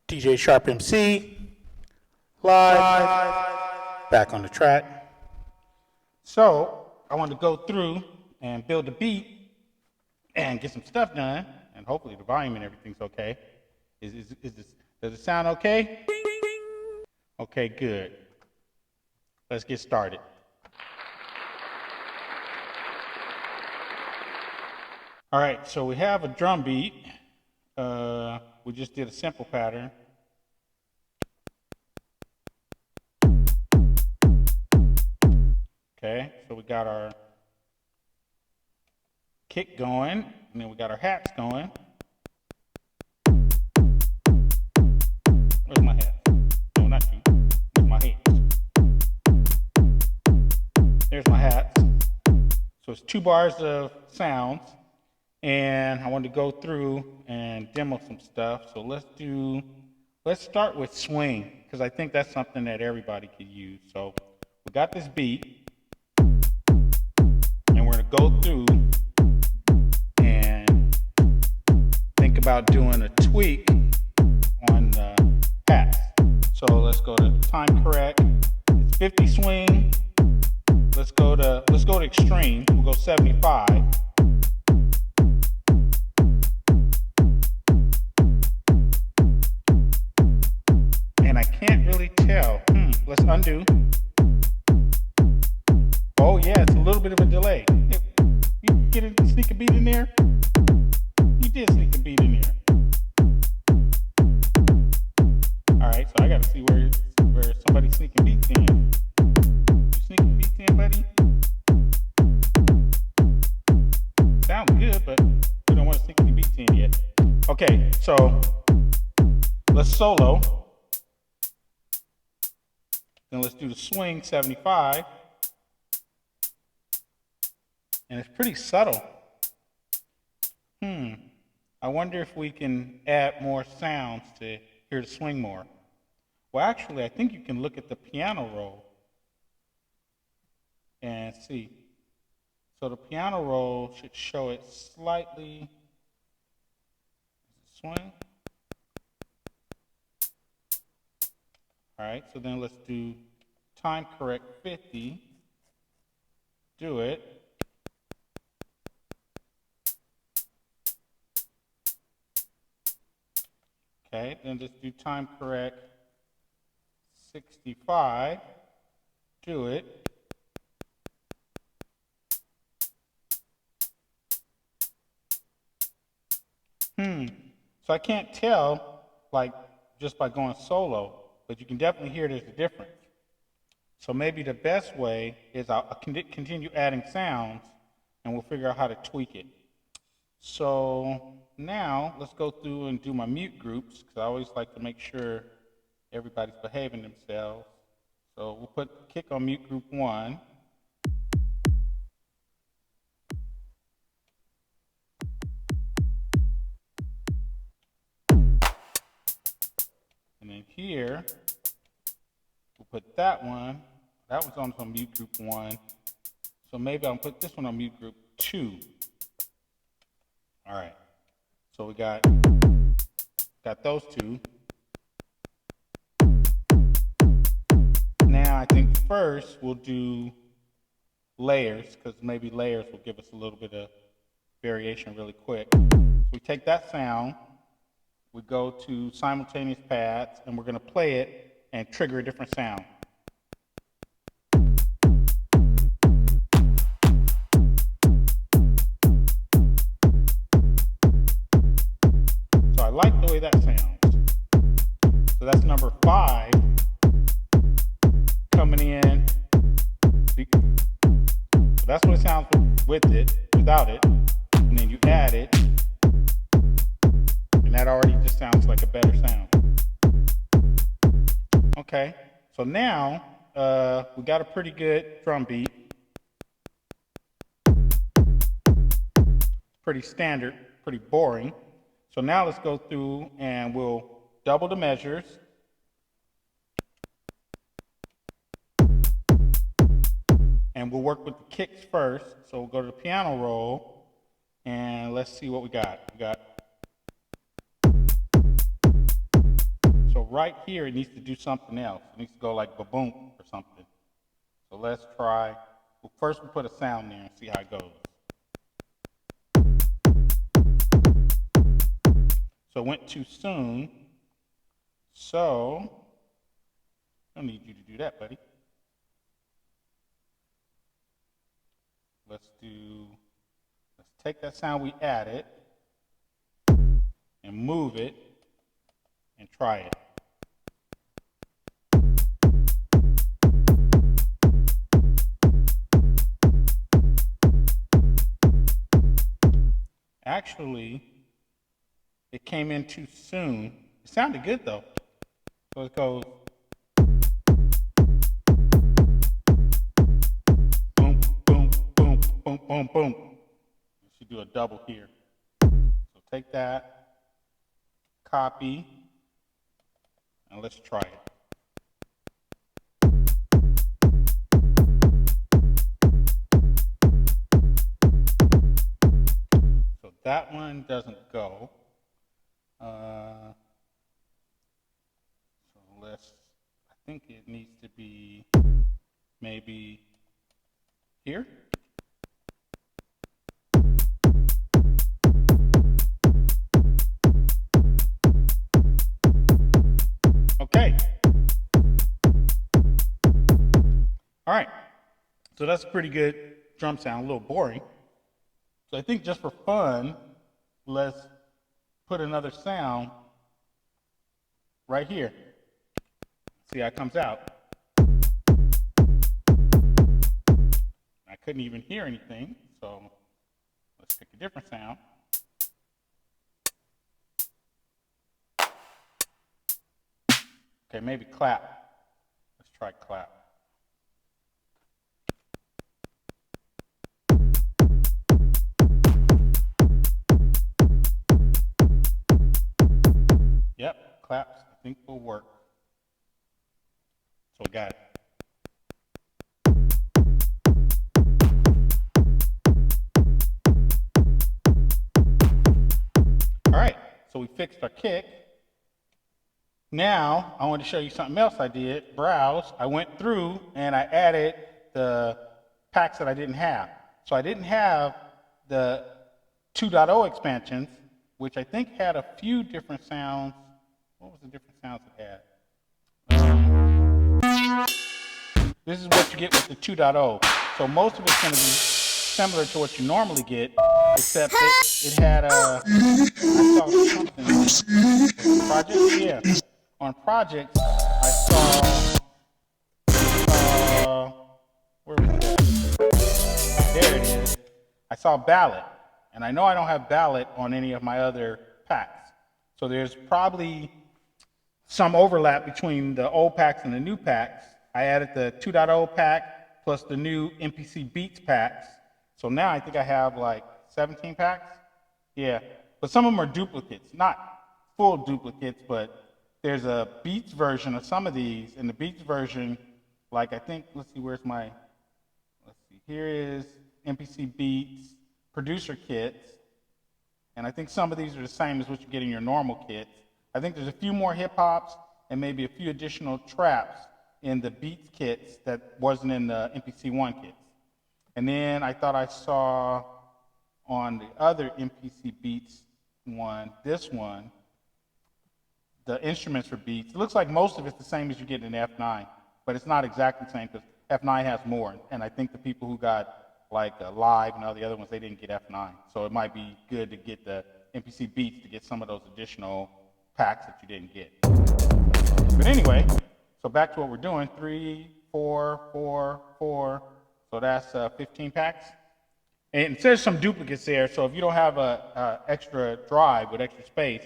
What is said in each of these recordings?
DJ Sharp MC, live, back on the track. So I want to go through and build a beat and get some stuff done, and hopefully the volume and everything's okay. Does it sound okay? Okay, good. Let's get started. All right, so we have a drum beat. We just did a simple pattern. Okay, so we got our kick going, and then we got our hats going. Where's my hat? No, not you. Where's my hat? There's my hat. So it's 2 bars of sounds, and I wanted to go through and demo some stuff. So let's start with swing, because I think that's something that everybody could use. So we got this beat, and we're going to go through and think about doing a tweak on the hats. So let's go to time correct. It's 50 swing. Let's go to extreme. We'll go 75. And I can't really tell. Let's undo. Oh yeah, it's a little bit of a delay. You get a sneak a beat in there? You did sneak a beat in there. Alright, so I gotta see where somebody's sneaking beats in. You sneaking beats in, buddy? Sounds good, but we don't want to sneak any beats in yet. Okay, so let's solo. Then let's do the swing 75. And it's pretty subtle. I wonder if we can add more sounds to hear the swing more. Well, actually, I think you can look at the piano roll and see. So the piano roll should show it slightly. Swing. All right, so then let's do time correct 50. Do it. Okay, then just do time correct 65. Do it. So I can't tell, like, just by going solo, but you can definitely hear there's a difference. So maybe the best way is I'll continue adding sounds, and we'll figure out how to tweak it. So now let's go through and do my mute groups, because I always like to make sure everybody's behaving themselves. So we'll put kick on mute group 1. And then here, we'll put that one. That one's on some mute group 1. So maybe I'll put this one on mute group 2. All right. So we got those 2. Now I think first we'll do layers, because maybe layers will give us a little bit of variation really quick. So we take that sound, we go to simultaneous pads, and we're going to play it and trigger a different sound. So I like the way that sounds. So that's number 5 coming in. So that's what it sounds with it, without it. And then you add it. And that already just sounds like a better sound. Okay, so now we got a pretty good drum beat. Pretty standard, pretty boring. So now let's go through and we'll double the measures. And we'll work with the kicks first. So we'll go to the piano roll and let's see what we got. We got right here, it needs to do something else. It needs to go like ba-boom or something. So let's try. Well, first we'll put a sound there and see how it goes. So it went too soon. So I don't need you to do that, buddy. Let's take that sound we added and move it and try it. Actually, it came in too soon. It sounded good though. So it goes boom, boom, boom, boom, boom, boom. You should do a double here. So take that, copy, and let's try it. So that one doesn't go. So I think it needs to be maybe here. Okay. All right. So that's a pretty good drum sound, a little boring. So I think just for fun, let's put another sound right here. See how it comes out. I couldn't even hear anything, so let's pick a different sound. Okay, maybe clap. Let's try clap. Yep, claps I think will work. So we got it. All right, so we fixed our kick. Now I want to show you something else I did. Browse. I went through and I added the packs that I didn't have. So I didn't have the 2.0 expansions, which I think had a few different sounds. What was the different sounds it had? This is what you get with the 2.0. So most of it's going to be similar to what you normally get, except it had I saw something on projects. Yeah, on projects I saw where was that? There it is. I saw ballad, and I know I don't have ballad on any of my other packs. So there's probably some overlap between the old packs and the new packs. I added the 2.0 pack plus the new MPC Beats packs. So now I think I have like 17 packs. Yeah, but some of them are duplicates, not full duplicates, but there's a Beats version of some of these, and the Beats version, like I think, let's see, here is MPC Beats producer kits, and I think some of these are the same as what you get in your normal kits. I think there's a few more hip hops and maybe a few additional traps in the Beats kits that wasn't in the MPC ONE kits. And then I thought I saw on the other MPC Beats one, this one, the instruments for Beats. It looks like most of it's the same as you get in F9, but it's not exactly the same because F9 has more. And I think the people who got like Live and all the other ones, they didn't get F9. So it might be good to get the MPC Beats to get some of those additional packs that you didn't get. But anyway, so back to what we're doing, 3, 4, 4, 4. So that's 15 packs. And there's some duplicates there, so if you don't have a extra drive with extra space,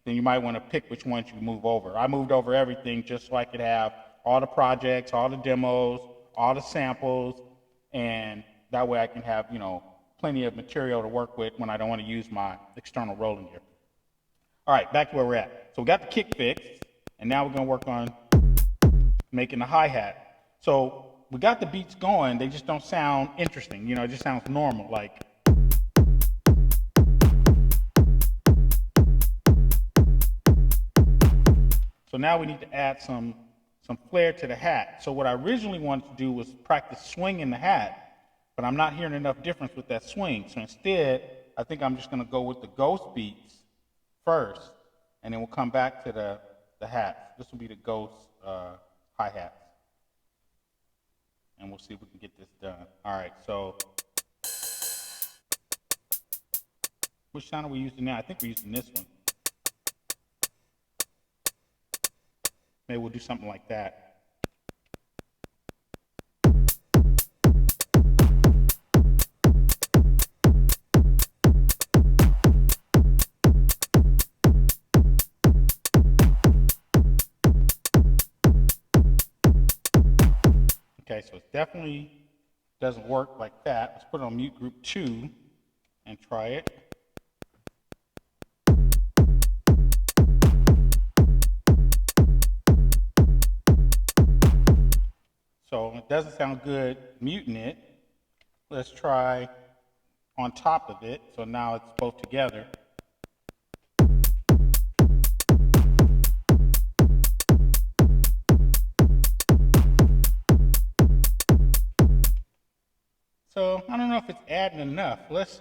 then you might want to pick which ones you move over. I moved over everything just so I could have all the projects, all the demos, all the samples, and that way I can have, plenty of material to work with when I don't want to use my external rolling gear. All right, back to where we're at. So we got the kick fixed, and now we're going to work on making the hi-hat. So we got the beats going, they just don't sound interesting. It just sounds normal, like. So So now we need to add some flair to the hat. So what I originally wanted to do was practice swinging the hat, but I'm not hearing enough difference with that swing. So instead, I think I'm just going to go with the ghost beats first, and then we'll come back to the hats. This will be the ghost hi-hats. And we'll see if we can get this done. All right, so which sound are we using now? I think we're using this one. Maybe we'll do something like that. Okay, so it definitely doesn't work like that. Let's put it on mute group 2 and try it. So it doesn't sound good muting it. Let's try on top of it. So now it's both together. So I don't know if it's adding enough. Let's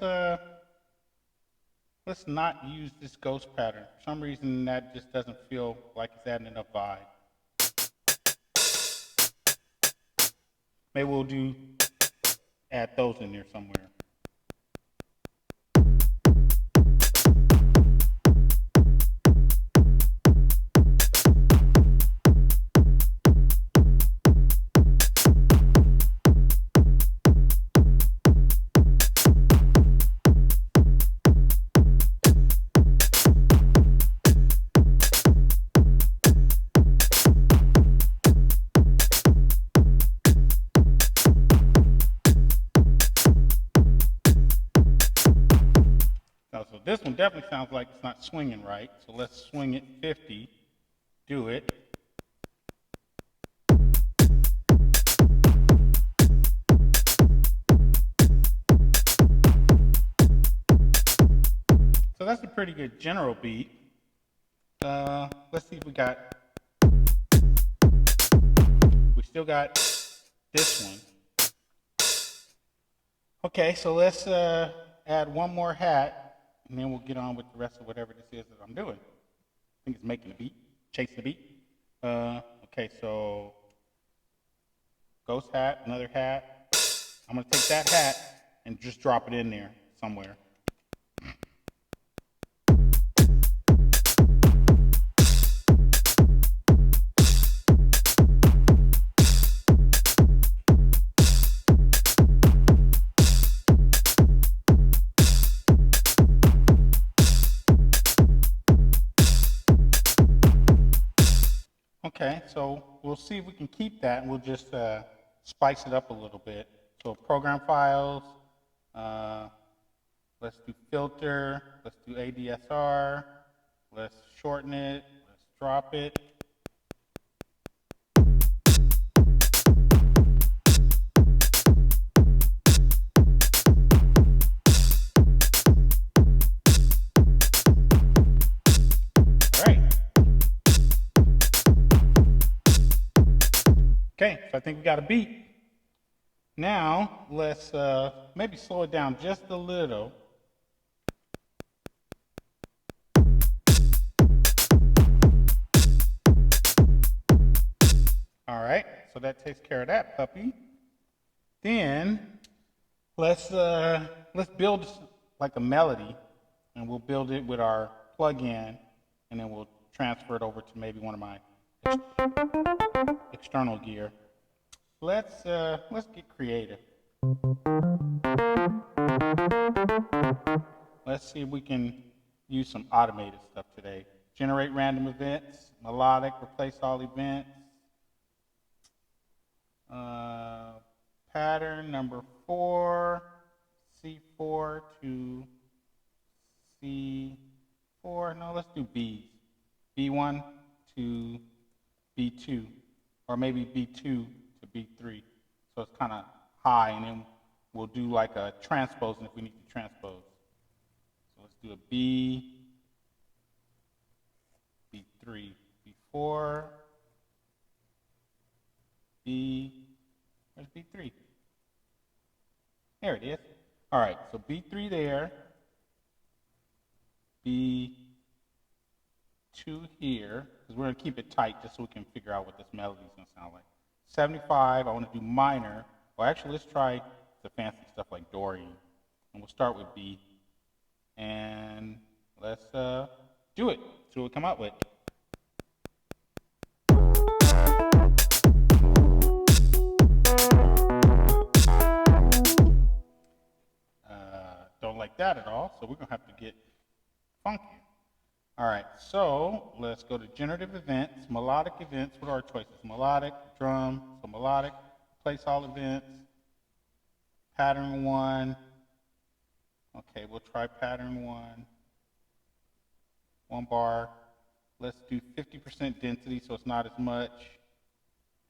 not use this ghost pattern. For some reason that just doesn't feel like it's adding enough vibe. Maybe we'll add those in there somewhere. So this one definitely sounds like it's not swinging right. So let's swing it 50, do it. So that's a pretty good general beat. Let's see if we still got this one. Okay, so let's add one more hat. And then we'll get on with the rest of whatever this is that I'm doing. I think it's making the beat, chasing the beat. Okay, so ghost hat, another hat. I'm gonna take that hat and just drop it in there somewhere. Okay, so we'll see if we can keep that, and we'll just spice it up a little bit. So program files, let's do filter, let's do ADSR, let's shorten it, let's drop it. Okay, so I think we got a beat. Now, let's maybe slow it down just a little. All right, so that takes care of that puppy. Then, let's build like a melody, and we'll build it with our plug-in, and then we'll transfer it over to maybe one of my external gear. Let's get creative. Let's see if we can use some automated stuff today. Generate random events, melodic, replace all events. Pattern number 4, C4 to C4. No, let's do B's. B1 to B2, or maybe B2 to B3. So it's kind of high, and then we'll do like a transpose if we need to transpose. So let's do a B, B3, 4, B, where's B3? There it is. All right, so B3 there, B2 here, because we're going to keep it tight just so we can figure out what this melody is going to sound like. 75, I want to do minor. Well, actually, let's try the fancy stuff like Dorian. And we'll start with B. And let's do it. See what we come out with. Don't like that at all, so we're going to have to get funky. All right, so let's go to generative events, melodic events. What are our choices? Melodic, drum, so melodic, place all events, pattern 1. Okay, we'll try pattern 1. 1 bar. Let's do 50% density, so it's not as much.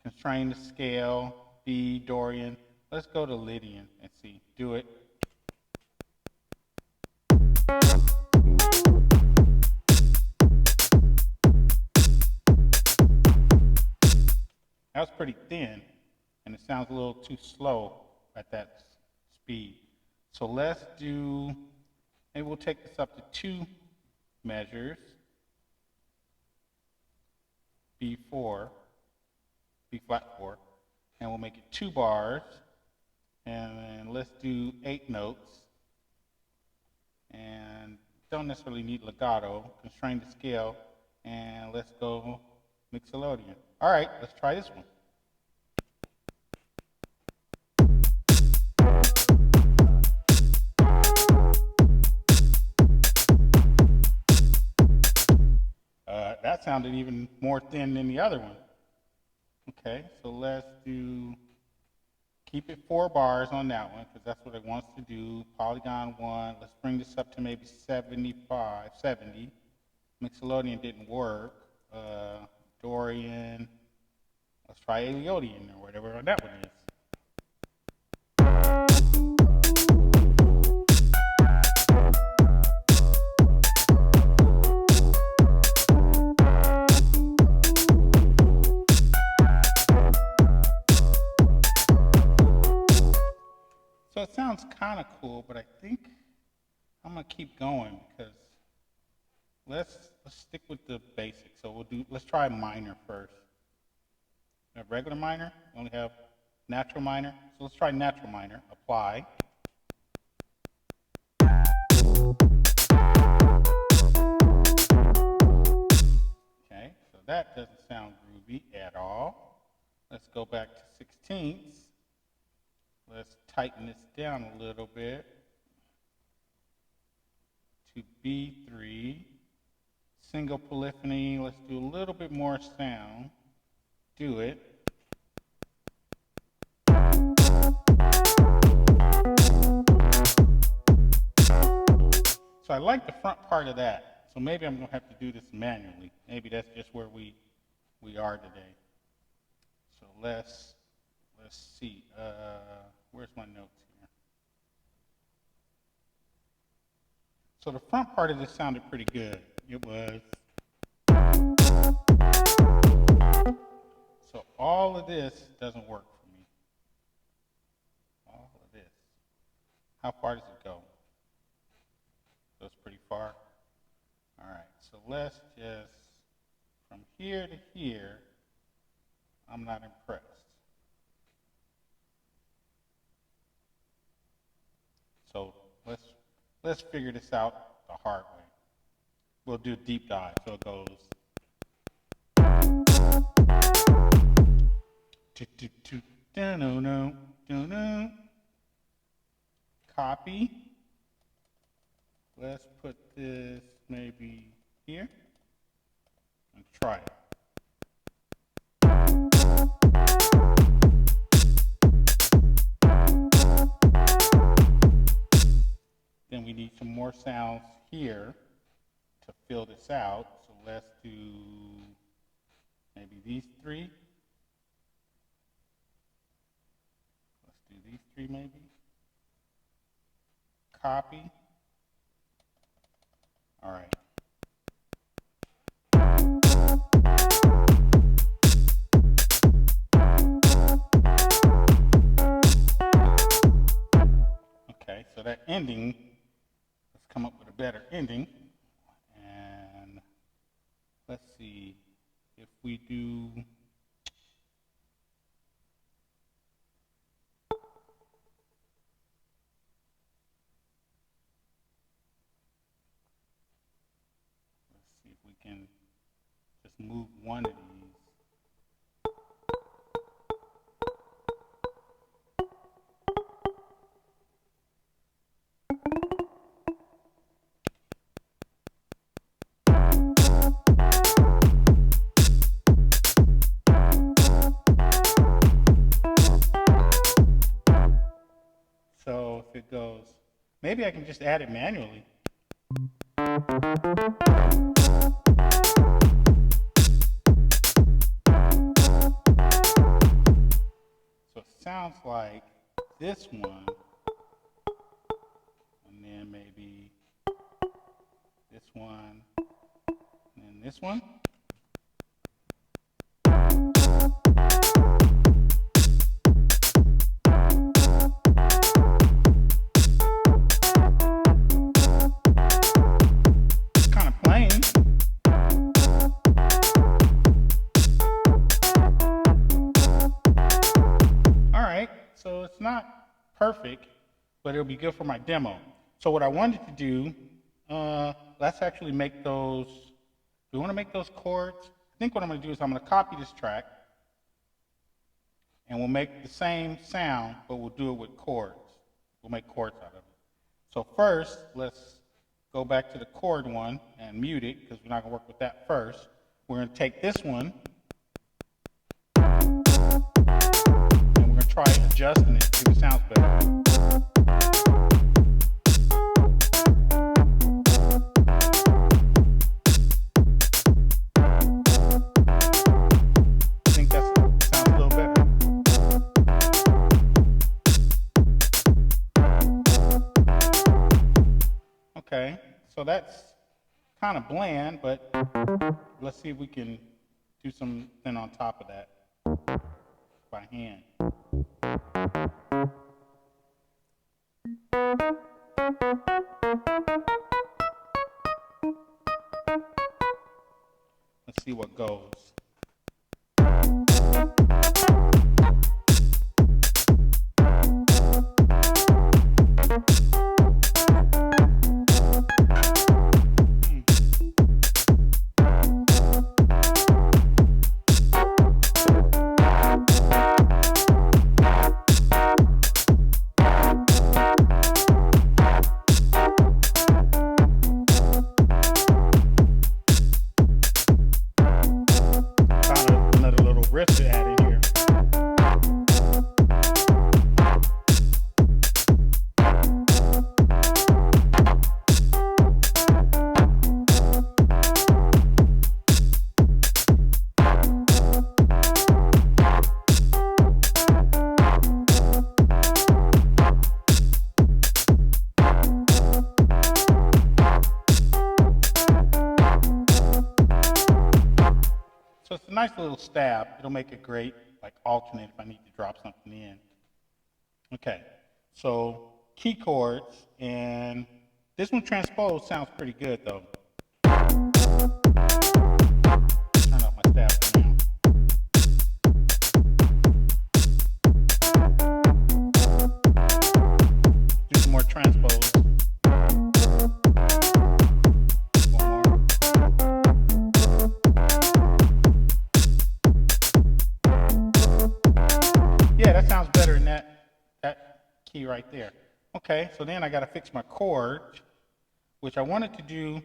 Constrain the scale, B, Dorian. Let's go to Lydian and see. Do it. That was pretty thin, and it sounds a little too slow at that speed. So let's do, maybe we'll take this up to 2 measures. B4, B flat 4, and we'll make it 2 bars. And then let's do 8 notes. And don't necessarily need legato, constrain the scale, and let's go Mixolydian. All right, let's try this one. That sounded even more thin than the other one. Okay, so let's do, keep it 4 bars on that one, because that's what it wants to do. Polygon 1, let's bring this up to maybe 75, 70. Mixolydian didn't work. Dorian, let's try Aeolian or whatever that one is. So it sounds kind of cool, but I think I'm gonna keep going because let's stick with the basics. So let's try minor first. We have regular minor, we only have natural minor. So let's try natural minor, apply. Okay, so that doesn't sound groovy at all. Let's go back to 16ths. Let's tighten this down a little bit to B3. Single polyphony, let's do a little bit more sound. Do it. So I like the front part of that. So maybe I'm going to have to do this manually. Maybe that's just where we are today. So let's see. Where's my notes here? So the front part of this sounded pretty good. It was. So all of this doesn't work for me. All of this. How far does it go? Goes pretty far. All right. So let's just, from here to here, I'm not impressed. So let's figure this out the hard way. We'll do a deep dive. So it goes. Copy. Let's put this maybe here and try it. Then we need some more sounds here to fill this out. So let's do maybe these 3. Let's do these 3 maybe. Copy. All right. better ending. And let's see if we do. Let's see if we can just move one of these. So if it goes, maybe I can just add it manually. So it sounds like this one, and then maybe this one, and then this one. So it's not perfect, but it'll be good for my demo. So what I wanted to do, let's actually make those, do we want to make those chords? I think what I'm going to do is I'm going to copy this track, and we'll make the same sound, but we'll do it with chords. We'll make chords out of it. So first, let's go back to the chord one and mute it, because we're not going to work with that first. We're going to take this one, try adjusting it, see if it sounds better. I think that sounds a little better. Okay, so that's kind of bland, but let's see if we can do something on top of that by hand. Let's see what goes. Riff to add in here. So it's a nice little stab. It'll make it great, like alternate if I need to drop something in. Okay, so key chords, and this one transpose sounds pretty good though. Turn off my stab for now. Do some more transpose. Sounds better than that key right there. Okay, so then I got to fix my chord, which I wanted to do.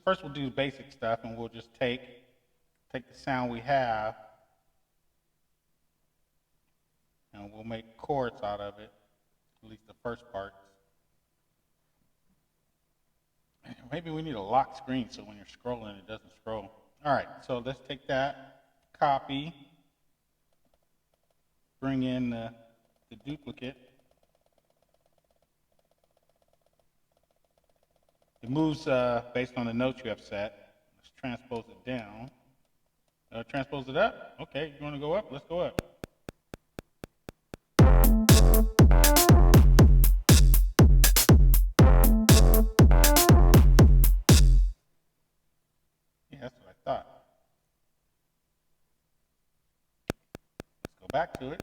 First we'll do the basic stuff, and we'll just take the sound we have, and we'll make chords out of it, at least the first parts. Maybe we need a lock screen so when you're scrolling it doesn't scroll. All right, so let's take that, copy, bring in the duplicate. It moves based on the notes you have set. Let's transpose it down. Transpose it up. Okay, you want to go up? Let's go up. back to it.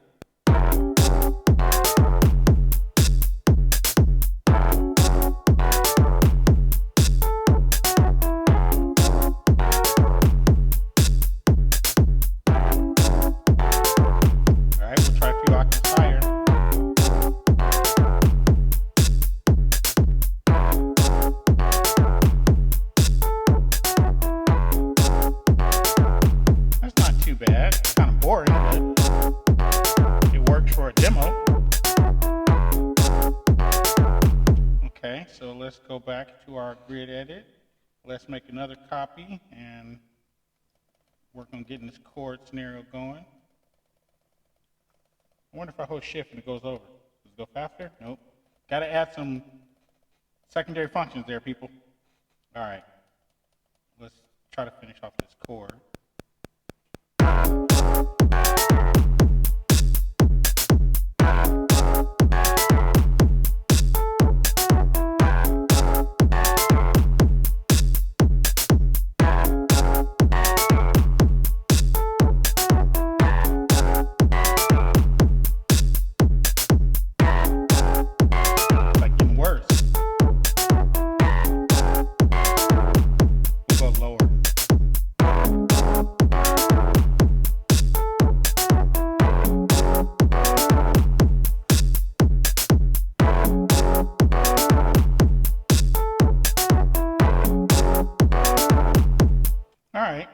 So let's go back to our grid edit. Let's make another copy and work on getting this chord scenario going. I wonder if I hold shift and it goes over. Does it go faster? Nope. Got to add some secondary functions there, people. All right. Let's try to finish off this chord.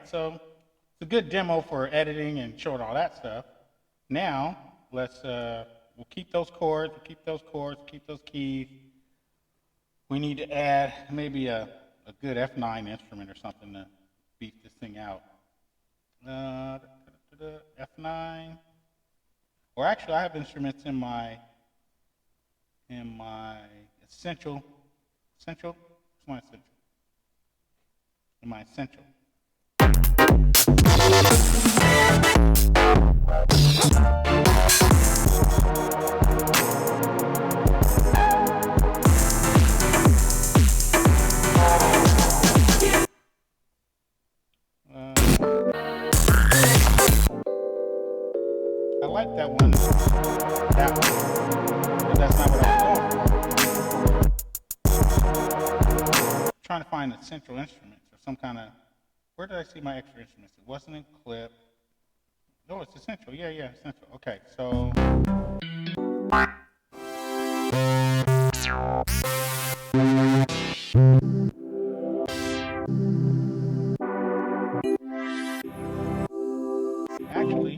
So it's a good demo for editing and showing all that stuff. Now let's we'll keep those chords, keep those keys. We need to add maybe a good F9 instrument or something to beat this thing out. F9. Or actually, I have instruments in my essential. Essential? What's my essential? In my essential. I like that one, but that's not what I was going for. I'm trying to find essential instruments or some kind of. Where did I see my extra instruments? It wasn't in clip. No, it's essential. Yeah, essential. Okay, so. Actually,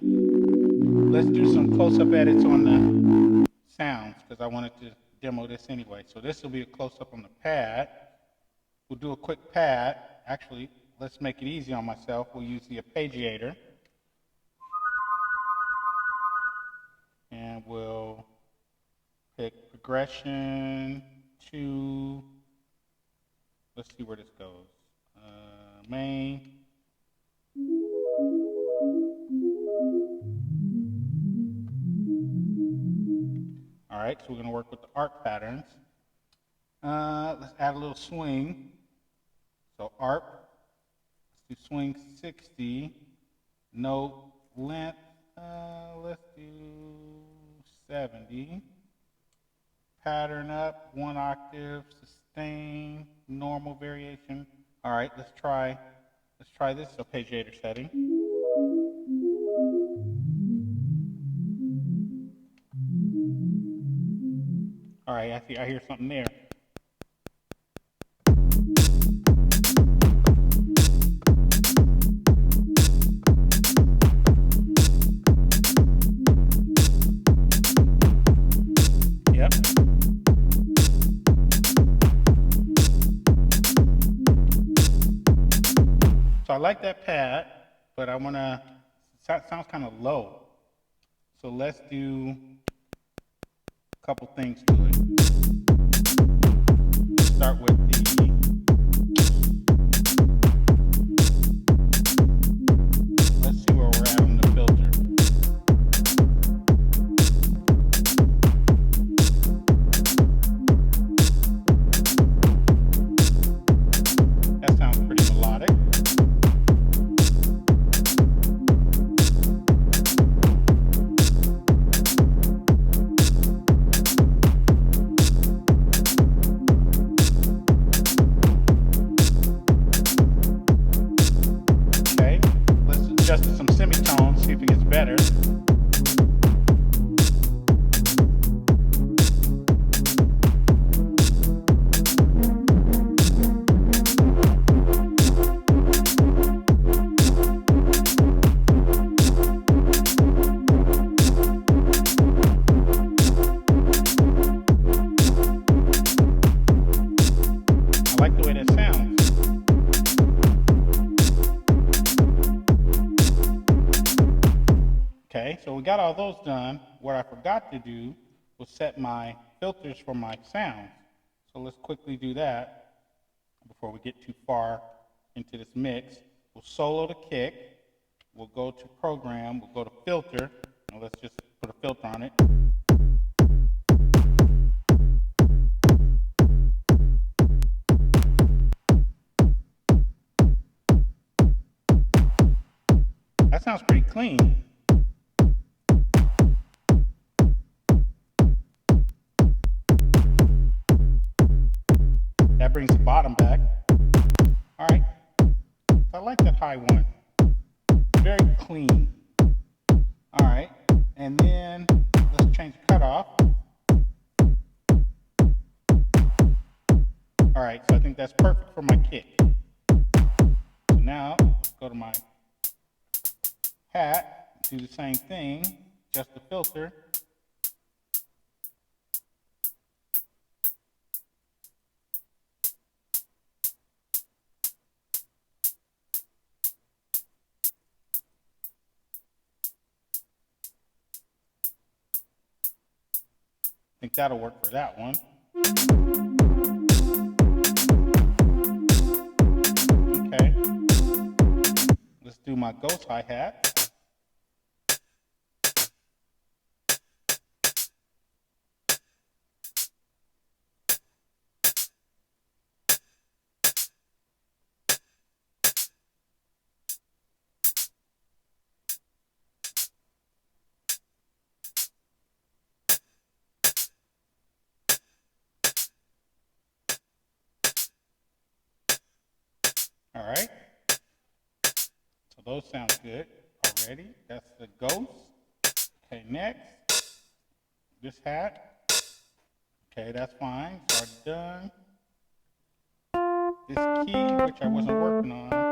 let's do some close-up edits on the sounds because I wanted to demo this anyway. So this will be a close-up on the pad. We'll do a quick pad. Actually, let's make it easy on myself. We'll use the Arpeggiator. And we'll pick progression to, let's see where this goes. Main. All right, so we're going to work with the arp patterns. Let's add a little swing. So arp, let's do swing 60. Note length, let's do 70. Pattern up, 1 octave, sustain, normal variation. All right, let's try this Arpeggiator setting. All right, I hear something there. Yep. So I like that pad, but I want to, that sounds kind of low. So let's do a couple things to it. Let's start with let's see where we're at on the filter. That sounds pretty melodic. adjusted some semitones, see if it gets better. I like the way that sounds. Okay, so we got all those done. What I forgot to do was set my filters for my sounds. So let's quickly do that before we get too far into this mix. We'll solo the kick. We'll go to program. We'll go to filter. And let's just put a filter on it. That sounds pretty clean. That brings the bottom back. All right. I like that high one. Very clean. All right. And then let's change the cutoff. All right. So I think that's perfect for my kick. So now let's go to my hat, do the same thing, adjust the filter. I think that'll work for that one. Okay. Let's do my ghost hi-hat. All right, so those sound good already. That's the ghost. Okay, next, this hat. Okay, that's fine, it's already done. This key, which I wasn't working on.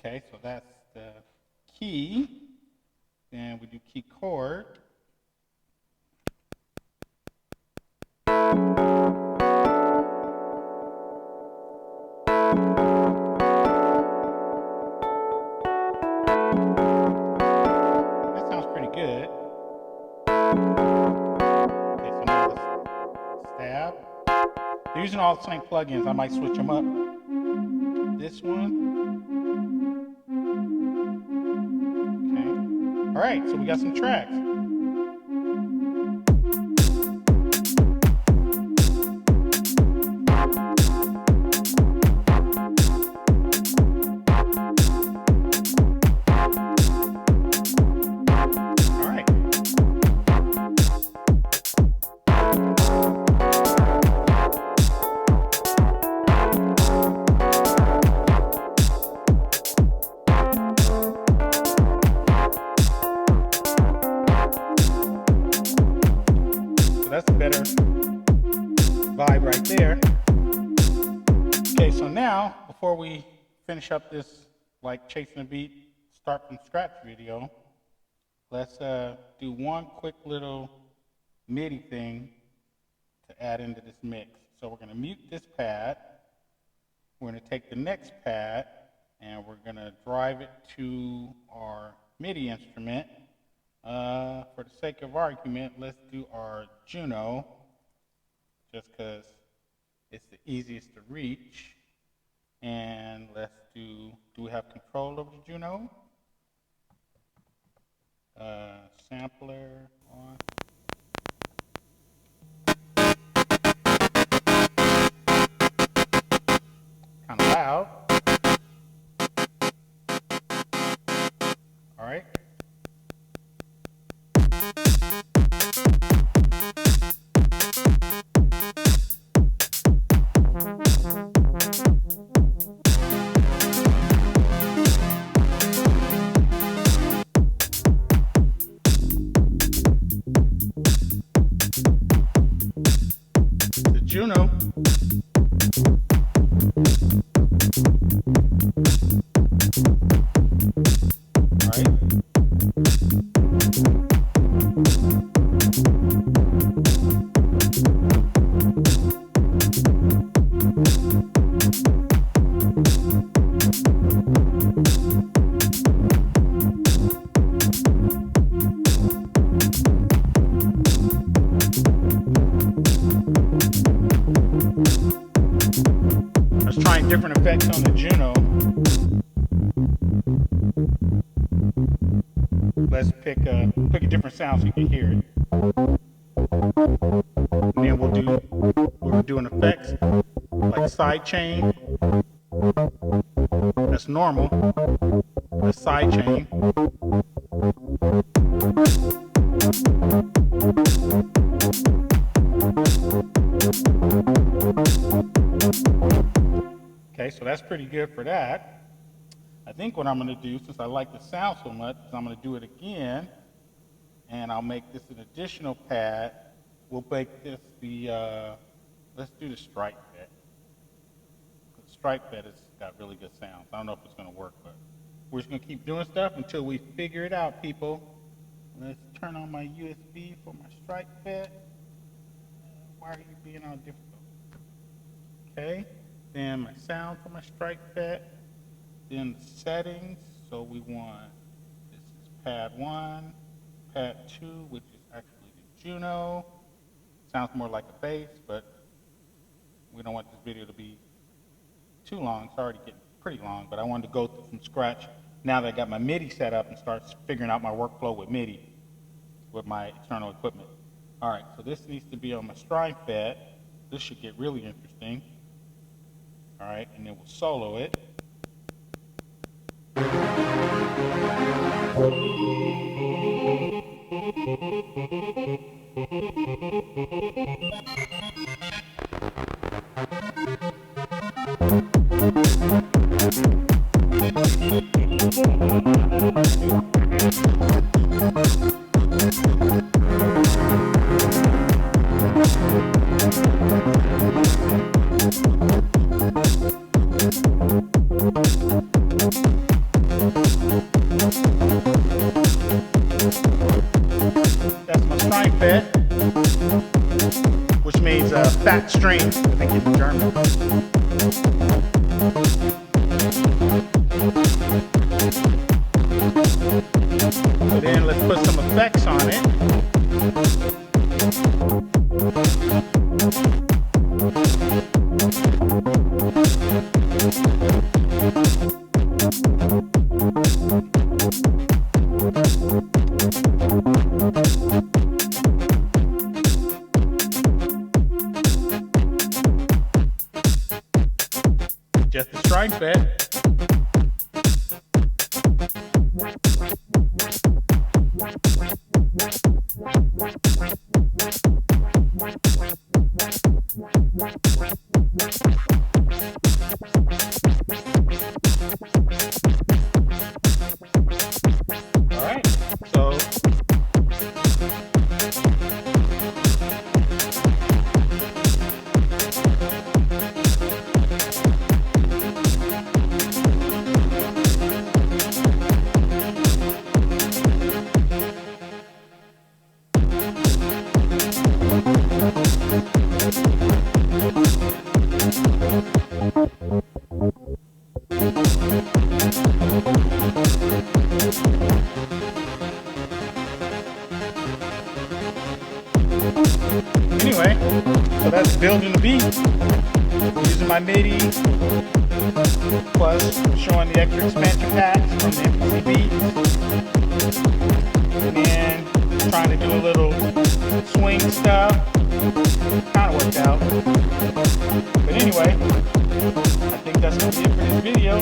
Okay, so that's the key. Then we do key chord. That sounds pretty good. Okay, so now let's stab. They're using all the same plugins. I might switch them up. This one. Okay. All right, so we got some tracks. That's a better vibe right there. Okay, so now, before we finish up this like chasing a beat, start from scratch video, let's do one quick little MIDI thing to add into this mix. so we're going to mute this pad. We're going to take the next pad and we're going to drive it to our MIDI instrument. For the sake of argument, let's do our Juno, just because it's the easiest to reach. And let's do we have control over the Juno? Sampler on. Kind of loud. All right. The Juno. Let's try different effects on the Juno. Let's pick a different sound so you can hear it. And then we're doing effects like side chain. That's normal. That's side chain. Okay, so that's pretty good for that. I think what I'm going to do, since I like the sound so much, is I'm going to do it again, and I'll make this an additional pad. We'll make this let's do the strike bed. The strike bed has got really good sounds. I don't know if it's going to work, but we're just going to keep doing stuff until we figure it out, people. Let's turn on my USB for my strike bed. Why are you being all difficult? Okay, then my sound for my strike bed. Then the settings, so we want, this is pad 1, pad 2, which is actually the Juno. Sounds more like a bass, but we don't want this video to be too long. It's already getting pretty long, but I wanted to go through from scratch now that I got my MIDI set up and start figuring out my workflow with MIDI, with my external equipment. All right, so this needs to be on my strike bed. This should get really interesting. All right, and then we'll solo it. That's my strike bed, which means fat string, I think in German. So then let's put some effects on it. Just the strike bed. All right, so my MIDI, plus showing the extra expansion packs from the MPC beats, and trying to do a little swing stuff. Kind of worked out. But anyway, I think that's going to be it for this video.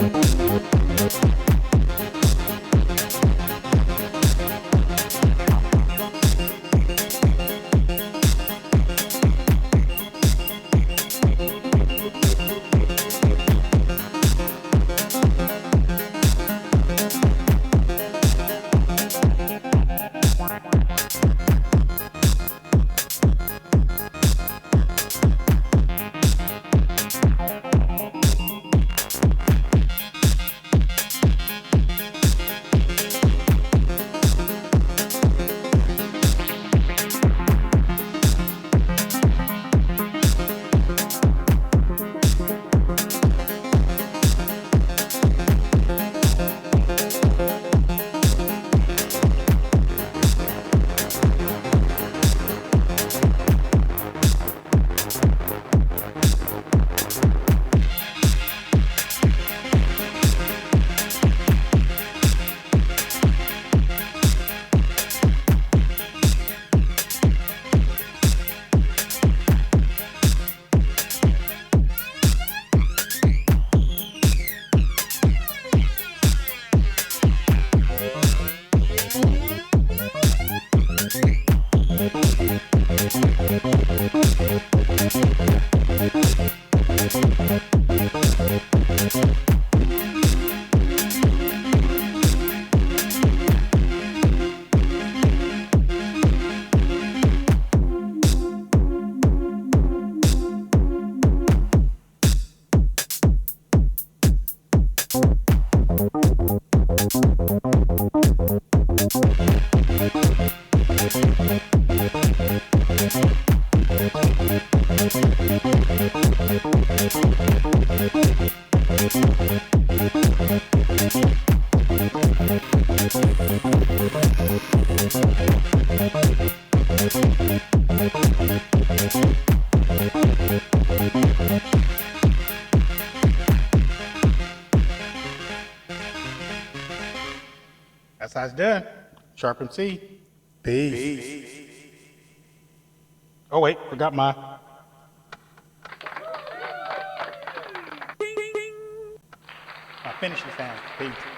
That's how it's done. Sharpen C. Peace. Oh wait, forgot my. My finishing sound. Peace.